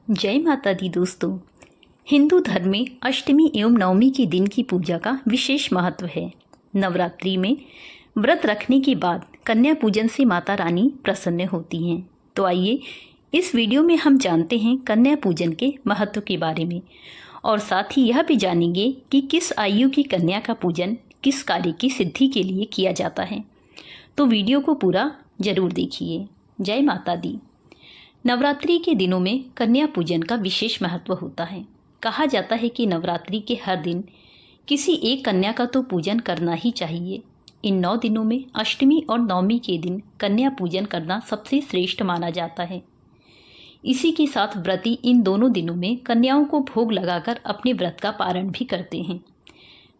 जय माता दी दोस्तों। हिंदू धर्म में अष्टमी एवं नवमी के दिन की पूजा का विशेष महत्व है। नवरात्रि में व्रत रखने के बाद कन्या पूजन से माता रानी प्रसन्न होती हैं। तो आइए इस वीडियो में हम जानते हैं कन्या पूजन के महत्व के बारे में और साथ ही यह भी जानेंगे कि किस आयु की कन्या का पूजन किस कार्य की सिद्धि के लिए किया जाता है। तो वीडियो को पूरा जरूर देखिए। जय माता दी। नवरात्रि के दिनों में कन्या पूजन का विशेष महत्व होता है। कहा जाता है कि नवरात्रि के हर दिन किसी एक कन्या का तो पूजन करना ही चाहिए। इन 9 दिनों में अष्टमी और नवमी के दिन कन्या पूजन करना सबसे श्रेष्ठ माना जाता है। इसी के साथ व्रती इन दोनों दिनों में कन्याओं को भोग लगाकर अपने व्रत का पारण भी करते हैं।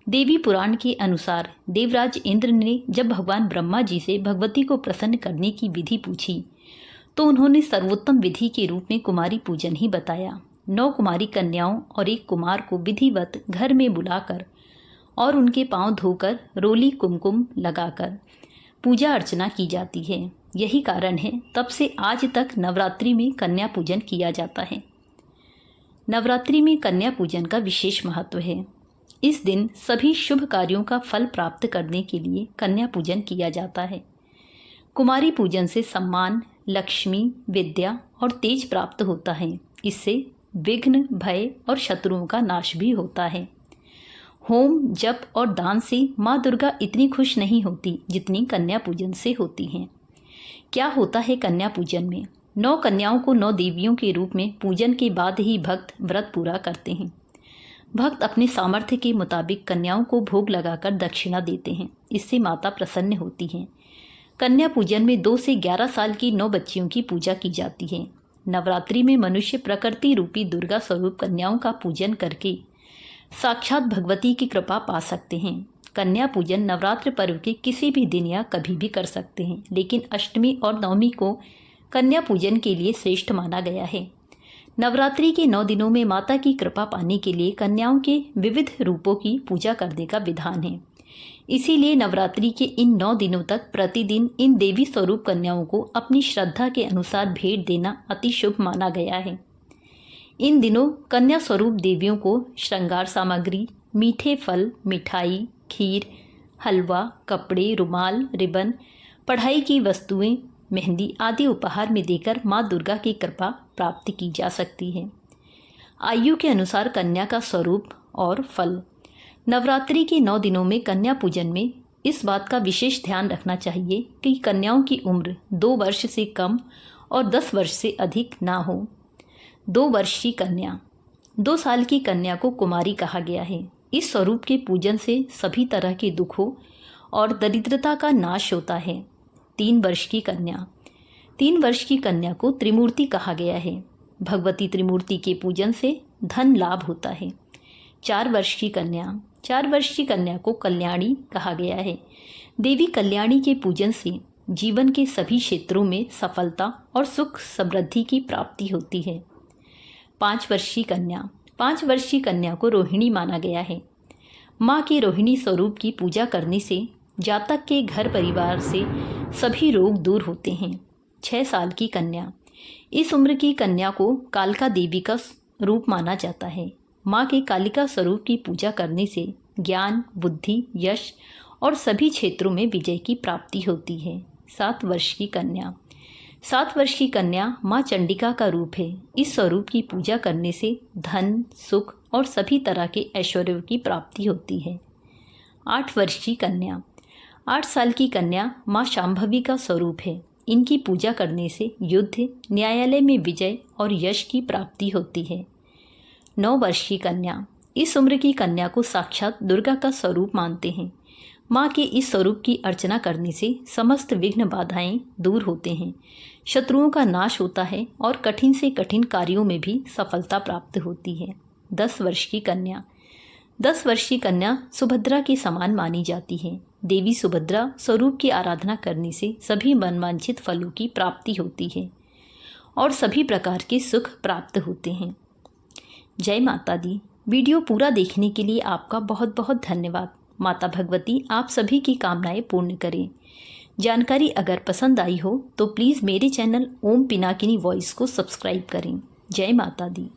देवी पुराण के अनुसार देवराज इंद्र ने जब भगवान ब्रह्मा जी से भगवती को प्रसन्न करने की विधि पूछी तो उन्होंने सर्वोत्तम विधि के रूप में कुमारी पूजन ही बताया। 9 कुमारी कन्याओं और 1 कुमार को विधिवत घर में बुलाकर और उनके पांव धोकर रोली कुमकुम लगाकर पूजा अर्चना की जाती है। यही कारण है तब से आज तक नवरात्रि में कन्या पूजन किया जाता है। नवरात्रि में कन्या पूजन का विशेष महत्व है। इस दिन सभी शुभ कार्यों का फल प्राप्त करने के लिए कन्या पूजन किया जाता है। कुमारी पूजन से सम्मान, लक्ष्मी, विद्या और तेज प्राप्त होता है। इससे विघ्न, भय और शत्रुओं का नाश भी होता है। होम, जप और दान से माँ दुर्गा इतनी खुश नहीं होती जितनी कन्या पूजन से होती हैं। क्या होता है कन्या पूजन में? 9 कन्याओं को 9 देवियों के रूप में पूजन के बाद ही भक्त व्रत पूरा करते हैं। भक्त अपने सामर्थ्य के मुताबिक कन्याओं को भोग लगाकर दक्षिणा देते हैं। इससे माता प्रसन्न होती हैं। कन्या पूजन में 2 से 11 साल की 9 बच्चियों की पूजा की जाती है। नवरात्रि में मनुष्य प्रकृति रूपी दुर्गा स्वरूप कन्याओं का पूजन करके साक्षात भगवती की कृपा पा सकते हैं। कन्या पूजन नवरात्र पर्व के किसी भी दिन या कभी भी कर सकते हैं, लेकिन अष्टमी और नवमी को कन्या पूजन के लिए श्रेष्ठ माना गया है। नवरात्रि के 9 दिनों में माता की कृपा पाने के लिए कन्याओं के विविध रूपों की पूजा करने का विधान है। इसीलिए नवरात्रि के इन 9 दिनों तक प्रतिदिन इन देवी स्वरूप कन्याओं को अपनी श्रद्धा के अनुसार भेंट देना अति शुभ माना गया है। इन दिनों कन्या स्वरूप देवियों को श्रृंगार सामग्री, मीठे फल, मिठाई, खीर, हलवा, कपड़े, रुमाल, रिबन, पढ़ाई की वस्तुएं, मेहंदी आदि उपहार में देकर माँ दुर्गा की कृपा प्राप्त की जा सकती है। आयु के अनुसार कन्या का स्वरूप और फल। नवरात्रि के 9 दिनों में कन्या पूजन में इस बात का विशेष ध्यान रखना चाहिए कि कन्याओं की उम्र 2 वर्ष से कम और 10 वर्ष से अधिक ना हो। 2 वर्ष की कन्या, 2 साल की कन्या को कुमारी कहा गया है। इस स्वरूप के पूजन से सभी तरह के दुखों और दरिद्रता का नाश होता है। 3 वर्ष की कन्या, 3 वर्ष की कन्या को त्रिमूर्ति कहा गया है। भगवती त्रिमूर्ति के पूजन से धन लाभ होता है। 4 वर्ष की कन्या, 4 वर्ष की कन्या को कल्याणी कहा गया है। देवी कल्याणी के पूजन से जीवन के सभी क्षेत्रों में सफलता और सुख समृद्धि की प्राप्ति होती है। 5 वर्ष की कन्या, 5 वर्ष की कन्या को रोहिणी माना गया है। माँ के रोहिणी स्वरूप की पूजा करने से जातक के घर परिवार से सभी रोग दूर होते हैं। 6 साल की कन्या, इस उम्र की कन्या को कालिका देवी का रूप माना जाता है। माँ के कालिका स्वरूप की पूजा करने से ज्ञान, बुद्धि, यश और सभी क्षेत्रों में विजय की प्राप्ति होती है। 7 वर्ष की कन्या, 7 वर्ष की कन्या माँ चंडिका का रूप है। इस स्वरूप की पूजा करने से धन, सुख और सभी तरह के ऐश्वर्य की प्राप्ति होती है। 8 वर्ष की कन्या, 8 साल की कन्या माँ शांभवी का स्वरूप है। इनकी पूजा करने से युद्ध, न्यायालय में विजय और यश की प्राप्ति होती है। 9 वर्ष की कन्या, इस उम्र की कन्या को साक्षात दुर्गा का स्वरूप मानते हैं। माँ के इस स्वरूप की अर्चना करने से समस्त विघ्न बाधाएं दूर होते हैं, शत्रुओं का नाश होता है और कठिन से कठिन कार्यों में भी सफलता प्राप्त होती है। 10 वर्ष की कन्या, 10 वर्ष की कन्या सुभद्रा के समान मानी जाती है। देवी सुभद्रा स्वरूप की आराधना करने से सभी मनवांछित फलों की प्राप्ति होती है और सभी प्रकार के सुख प्राप्त होते हैं। जय माता दी। वीडियो पूरा देखने के लिए आपका बहुत बहुत धन्यवाद। माता भगवती आप सभी की कामनाएं पूर्ण करें। जानकारी अगर पसंद आई हो तो प्लीज़ मेरे चैनल ओम पिनाकिनी वॉइस को सब्सक्राइब करें। जय माता दी।